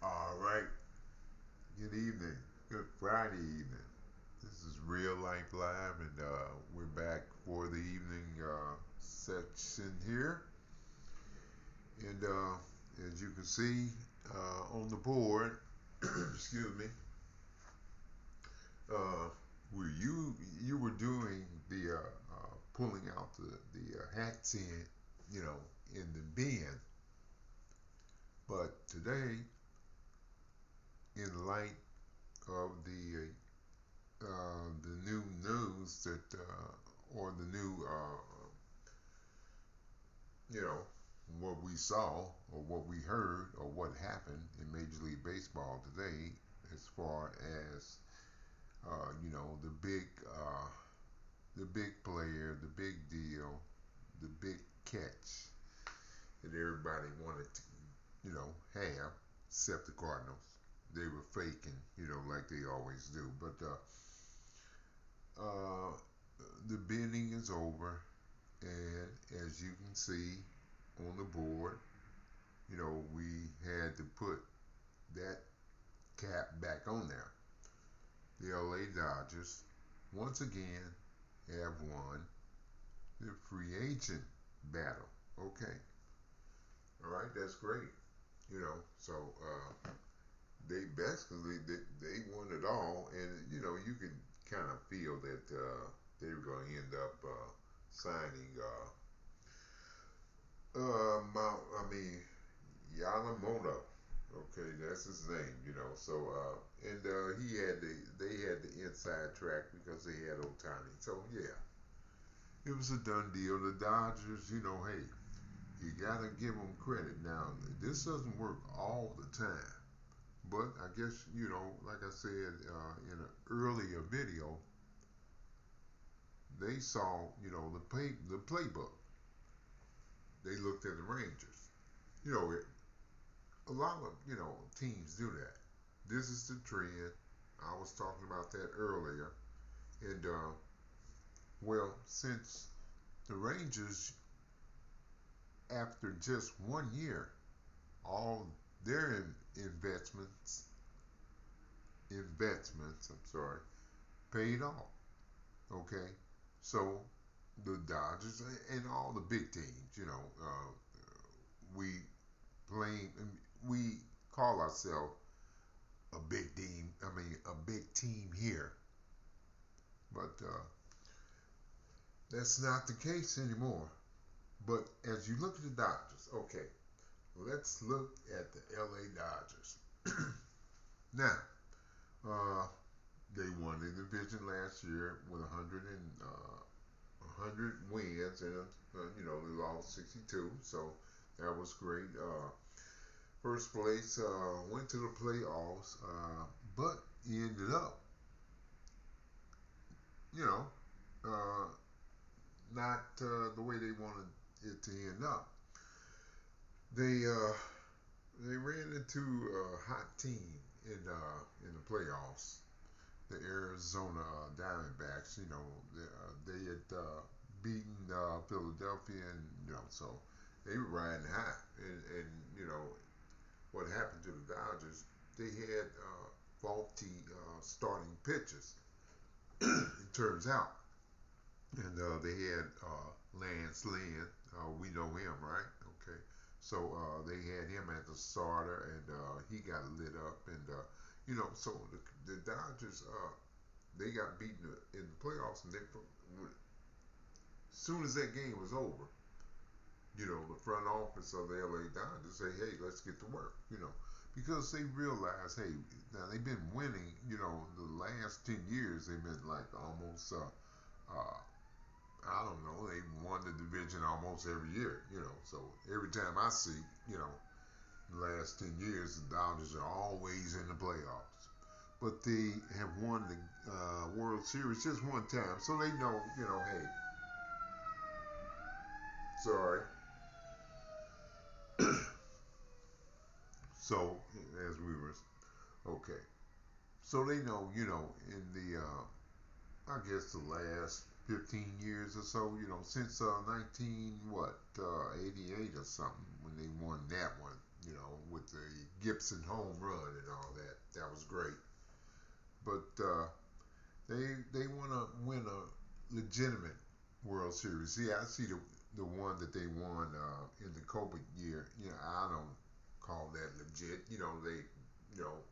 All right. Good evening. Good Friday evening. This is Real Life Live, and we're back for the evening section here. And as you can see on the board, excuse me, uh, where you were doing the pulling out the hats in the bin, but today, in light of the new news that or the new you know what we saw or what we heard or what happened in Major League Baseball today, as far as the big player, the big deal, the big catch that everybody wanted to have, except the Cardinals. They were faking, like they always do. But uh, the bidding is over, and as you can see on the board, we had to put that cap back on there. The LA Dodgers, once again, have won the free agent battle. Okay, all right, that's great. So they basically they won it all, and you can kind of feel that they were going to end up signing I mean Yamamoto. Okay, that's his name. So and they had the inside track because they had Otani. So yeah, it was a done deal. The Dodgers, hey, you gotta give them credit. Now this doesn't work all the time. But I guess, like I said in an earlier video, they saw, the playbook. They looked at the Rangers. A lot of, teams do that. This is the trend. I was talking about that earlier. And, well, since the Rangers, after just 1 year, all their investments, I'm sorry, paid off. Okay, so the Dodgers and all the big teams, we claim we call ourselves a big team. I mean, a big team here, but that's not the case anymore. But as you look at the Dodgers, okay, let's look at the LA Dodgers. Now, uh, they won the division last year with 100 wins, and they lost 62, so that was great. First place, went to the playoffs, but ended up, you know, uh, not the way they wanted it to end up. They ran into a hot team in the playoffs, the Arizona Diamondbacks. They had beaten Philadelphia, and so they were riding high. And what happened to the Dodgers? They had faulty starting pitchers. It turns out, and they had Lance Lynn. We know him, right? Okay. So they had him as a starter, and he got lit up, and so the Dodgers they got beaten in the playoffs, and as soon as that game was over, the front office of the LA Dodgers say, hey, let's get to work, because they realize, hey, now they've been winning, the last 10 years they've been like almost, I don't know, they won the division almost every year, so every time I see, the last 10 years, the Dodgers are always in the playoffs. But they have won the World Series just one time, so they know, hey, sorry. So, as we were, okay. So they know, in the, I guess the last 15 years or so, since 19, 88 or something, when they won that one. with the Gibson home run and all that. That was great. But they want to win a legitimate World Series. See, I see the one that they won in the COVID year. I don't call that legit. They you know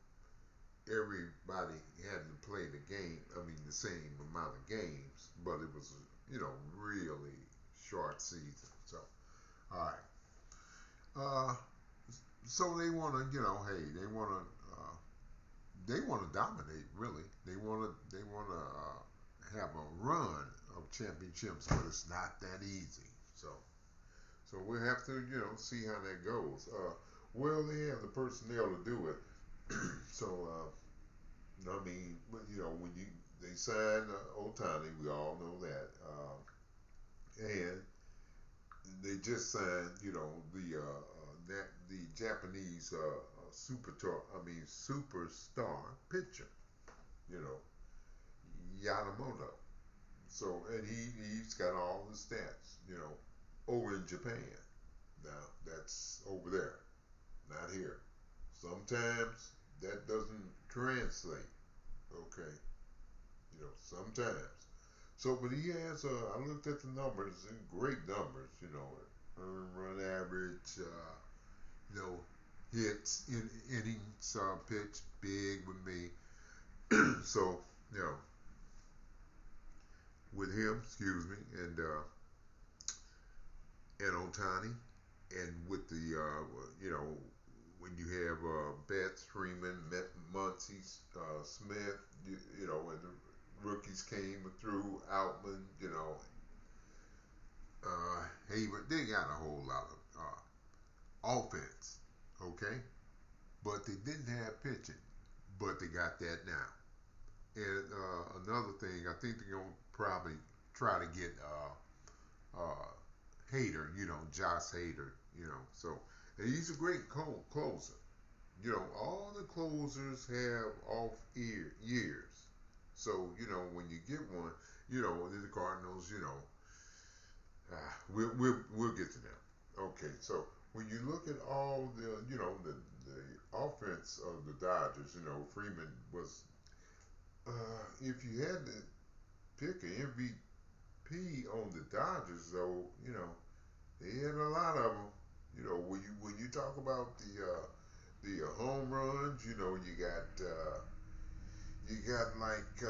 everybody had to play the game. I mean, the same amount of games, but it was really short season. So, all right. So they want to, hey, they want to dominate. Really, they want to have a run of championships, but it's not that easy. So we'll have to, see how that goes. Well, they have the personnel to do it. So, I mean, when they signed Otani, we all know that, and they just signed, the Japanese superstar pitcher, you know, Yamamoto. So, and he's got all the stats, over in Japan. Now that's over there, not here. Sometimes that doesn't translate. Okay, sometimes. So, but he has. I looked at the numbers, and great numbers. Earned run average. You know, hits in innings pitch big with me. So, you know, with him, excuse me, and Otani, and with the when you have Betts, Freeman, Muncy, Smith, and the rookies came through, Outman, Hayward, they got a whole lot of offense, okay, but they didn't have pitching, but they got that now. And another thing, I think they're gonna probably try to get Hader, Josh Hader, So, and he's a great closer. All the closers have off years. So, when you get one, the Cardinals, we'll get to them. Okay, so when you look at all the offense of the Dodgers, Freeman was, if you had to pick an MVP on the Dodgers, though, they had a lot of them. When you talk about the home runs, you got like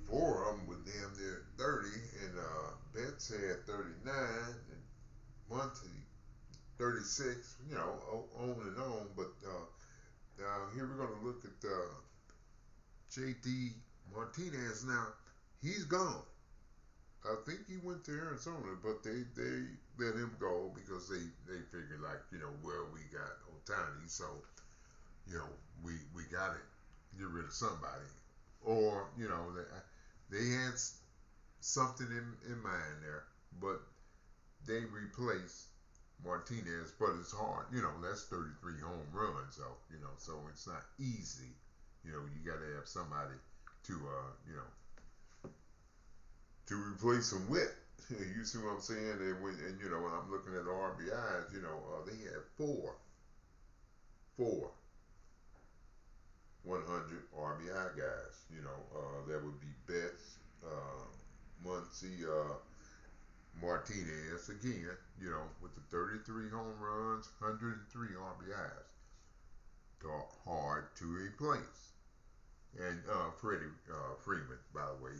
four of them with damn near 30, and Betts had 39, and Muncy 36. On and on. But here we're gonna look at JD Martinez. Now he's gone. I think he went to Arizona, but they let him go because they figured, like, well, we got Otani, so we got to get rid of somebody, or they had something in mind there, but they replaced Martinez. But it's hard, that's 33 home runs, so it's not easy. You got to have somebody to to replace him with. You see what I'm saying? When I'm looking at the RBIs, they had four 100 RBI guys. That would be Betts, Muncy, Martinez again. With the 33 home runs, 103 RBIs. Hard to replace. And Freddie Freeman, by the way,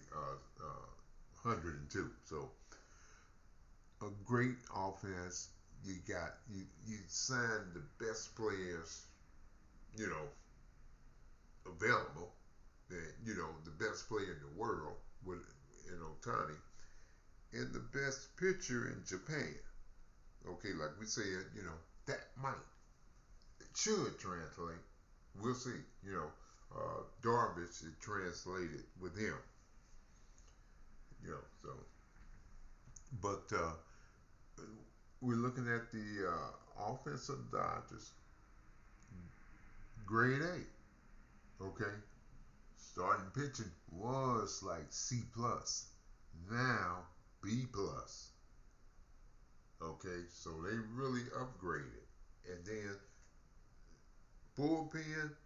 102. So a great offense. You sign the best players, available. That the best player in the world with Otani, and the best pitcher in Japan. Okay, like we said, that it should translate. We'll see. Darvish is translated with him. So, but we're looking at the offense of the Dodgers, grade A. Okay, starting pitching was like C plus, now B plus. Okay, so they really upgraded, and then bullpen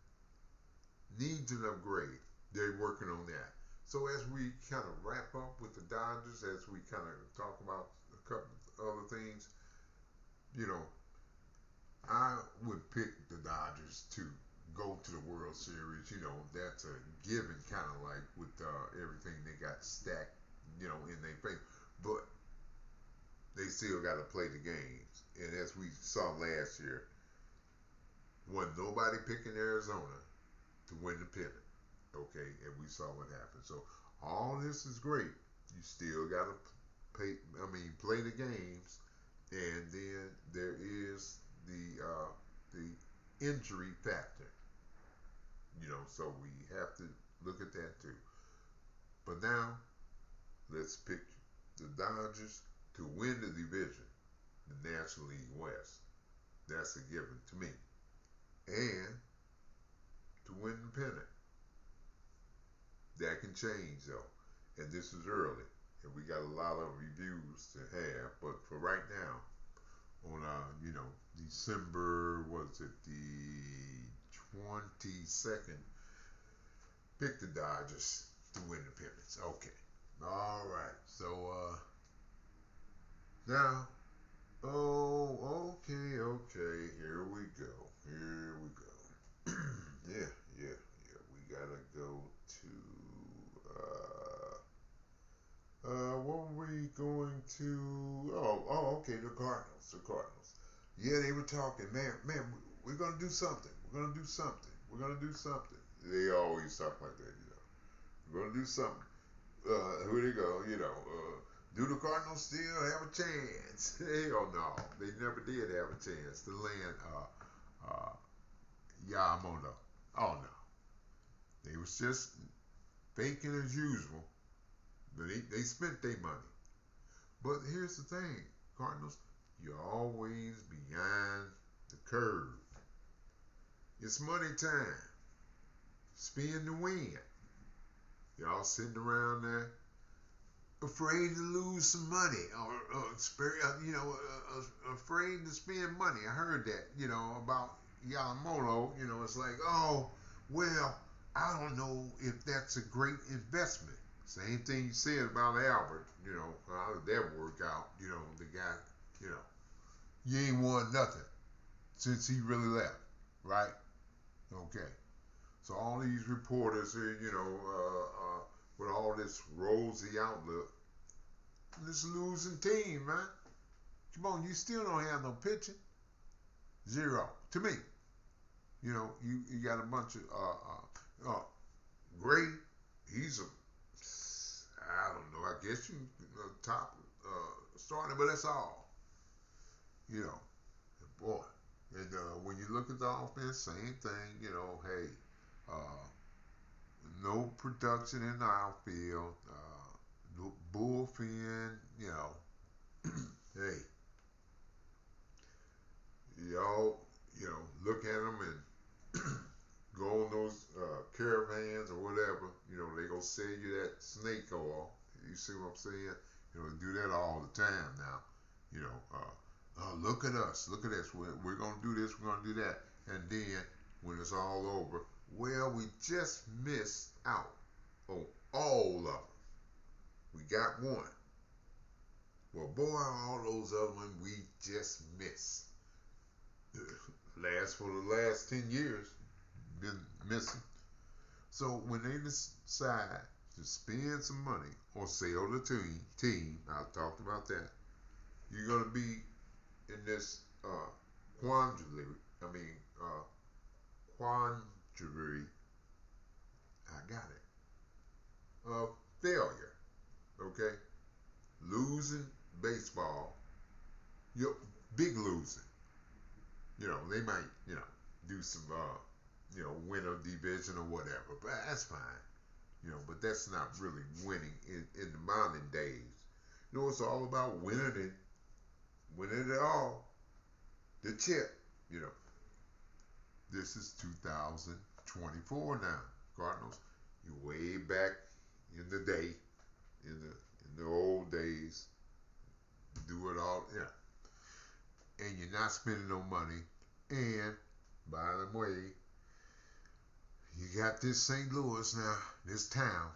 needs an upgrade. They're working on that. So as we kind of wrap up with the Dodgers, as we kind of talk about a couple of other things, you know, I would pick the Dodgers to go to the World Series. You know, that's a given, kind of like with everything they got stacked, you know, in their favor. But they still got to play the games. And as we saw last year, wasn't nobody picking Arizona to win the pennant. Okay, and we saw what happened. So all this is great. You still got to play the games, and then there is the injury factor. You know, so we have to look at that too. But now let's pick the Dodgers to win the division, the National League West. That's a given to me, and to win the pennant. That can change though, and this is early, and we got a lot of reviews to have. But for right now, on December, was it the 22nd? Pick the Dodgers to win the pennants. Okay, all right. So now, okay. Here we go. Yeah. We gotta go to. What were we going to? Okay, the Cardinals. Yeah, they were talking, man, we're gonna do something. They always talk like that, you know. We're gonna do something. Here they go, do the Cardinals still have a chance? Hell no, they never did have a chance to land Yamamoto. Oh no, they was just faking as usual. They spent their money. But here's the thing, Cardinals, you're always behind the curve. It's money time. Spin to win. Y'all sitting around there afraid to lose some money or afraid to spend money. I heard that, about Yamamoto. It's like, oh, well, I don't know if that's a great investment. Same thing you said about Albert, how did that work out? The guy, you ain't won nothing since he really left, right? Okay. So all these reporters here, with all this rosy outlook, this losing team, man. Come on, you still don't have no pitching. Zero. To me. You got a bunch of Gray, he's I don't know, I guess you top starter, but that's all. Boy. And when you look at the offense, same thing, hey, no production in the outfield, no bullpen, hey, y'all, look at them and go on those caravans or whatever, they gonna sell you that snake oil. You see what I'm saying? Do that all the time now. Look at us, look at this. We're gonna do this, we're gonna do that, and then when it's all over, well, we just missed out on all of them. We got one. Well, boy, all those other ones we just missed. For the last 10 years, been missing. So when they decide to spend some money or sell the team, I talked about that, you're going to be in this quandary. Quandary. I got it. Of failure. Okay? Losing baseball. You're big losing. They might, do some, win a division or whatever, but that's fine. But that's not really winning in the modern days. It's all about winning it all. The chip, This is 2024 now, Cardinals. You're way back in the day, in the old days. Do it all, and you're not spending no money. And by the way, got this St. Louis now, this town.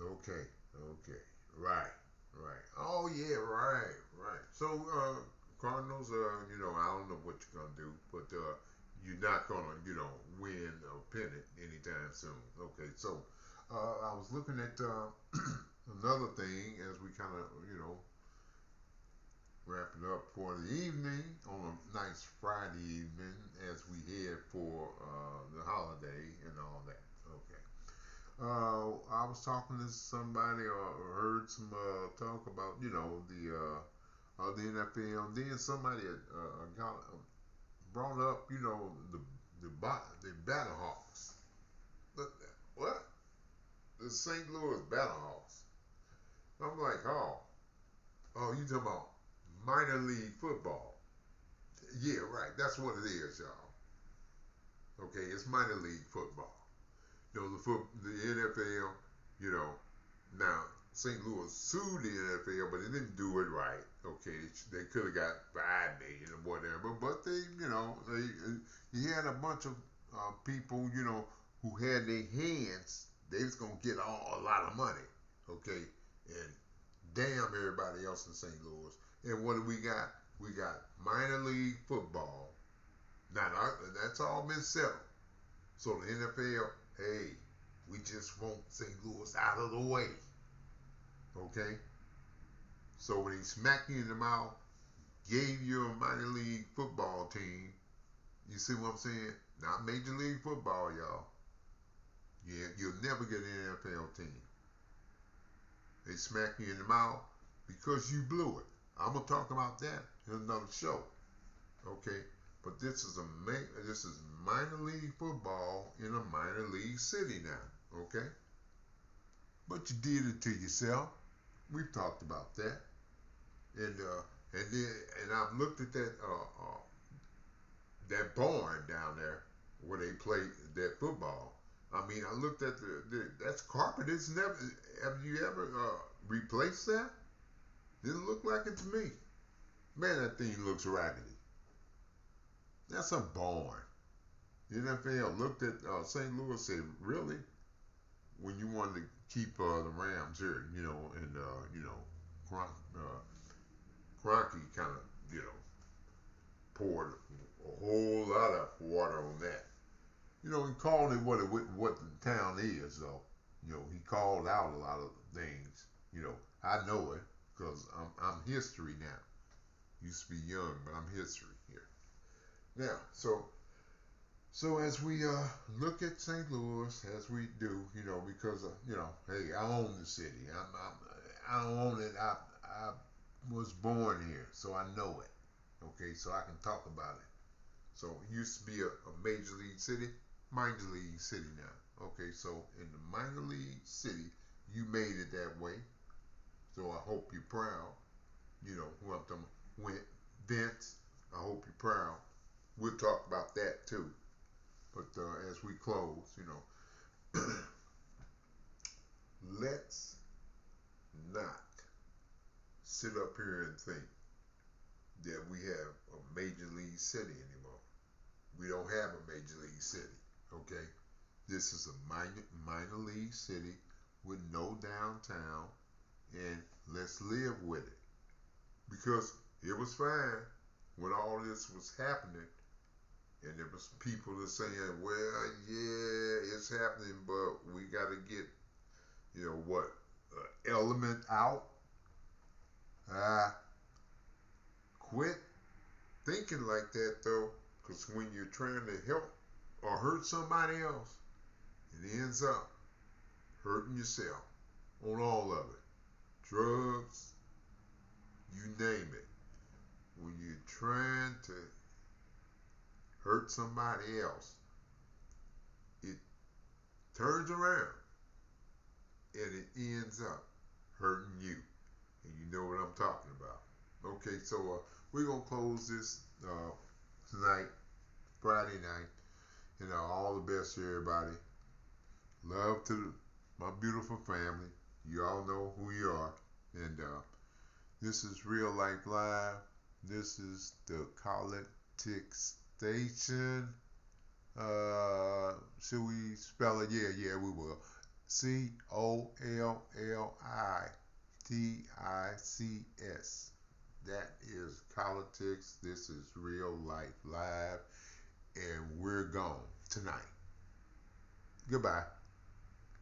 Okay, okay, right, right. Oh yeah, right, right. So Cardinals, I don't know what you're gonna do, but you're not gonna, win a pennant anytime soon. Okay, so I was looking at another thing as we kind of, wrapping up for the evening on a nice Friday evening as we head for the holiday and all that. Okay. I was talking to somebody or heard some talk about the NFL. And then somebody brought up the Battlehawks. The, what? The St. Louis Battlehawks. I'm like, oh, you talking about minor league football? Yeah, right. That's what it is, y'all. Okay, it's minor league football. The NFL, you know, now St. Louis sued the NFL, but they didn't do it right. Okay, they could have got 5 million or whatever, but you had a bunch of people, who had their hands. They was gonna get a lot of money. Okay, and damn everybody else in St. Louis. And what do we got? We got minor league football. Now that's all been settled. So the NFL, hey, we just want St. Louis out of the way. Okay? So when he smacked you in the mouth, gave you a minor league football team, you see what I'm saying? Not Major League Football, y'all. Yeah, you'll never get an NFL team. They smack you in the mouth because you blew it. I'm gonna talk about that in another show. Okay? But this is minor league football in a minor league city now, okay? But you did it to yourself. We've talked about that, and I've looked at that barn down there where they play that football. I mean, I looked at that's carpet. It's never. Have you ever replaced that? Didn't look like it to me. Man, that thing looks raggedy. That's a barn. The NFL looked at St. Louis and said, really? When you wanted to keep the Rams here, and, Kroenke kind of, poured a whole lot of water on that. He called it what the town is, though. He called out a lot of things. I know it because I'm history now. Used to be young, but I'm history here. Now, so as we look at St. Louis, as we do, because hey, I own the city. I don't own it. I was born here, so I know it. Okay, so I can talk about it. So it used to be a major league city, minor league city now. Okay, so in the minor league city, you made it that way. So I hope you're proud. Who I'm talking about. Vince, I hope you're proud. We'll talk about that too. But as we close, let's not sit up here and think that we have a major league city anymore. We don't have a major league city, okay? This is a minor league city with no downtown, and let's live with it. Because it was fine when all this was happening, and there was people that saying, well, yeah, it's happening, but we got to get, element out. Quit thinking like that, though, because when you're trying to help or hurt somebody else, it ends up hurting yourself on all of it. Drugs, you name it. When you're trying to hurt somebody else, it turns around and it ends up hurting you. And you know what I'm talking about. Okay, so we're going to close this tonight, Friday night. All the best to everybody. Love to my beautiful family. You all know who you are. And this is Real Life Live. This is the Politics Station. Should we spell it? Yeah, yeah, we will. COLLITICS. That is politics. This is real life live, and we're gone tonight. Goodbye.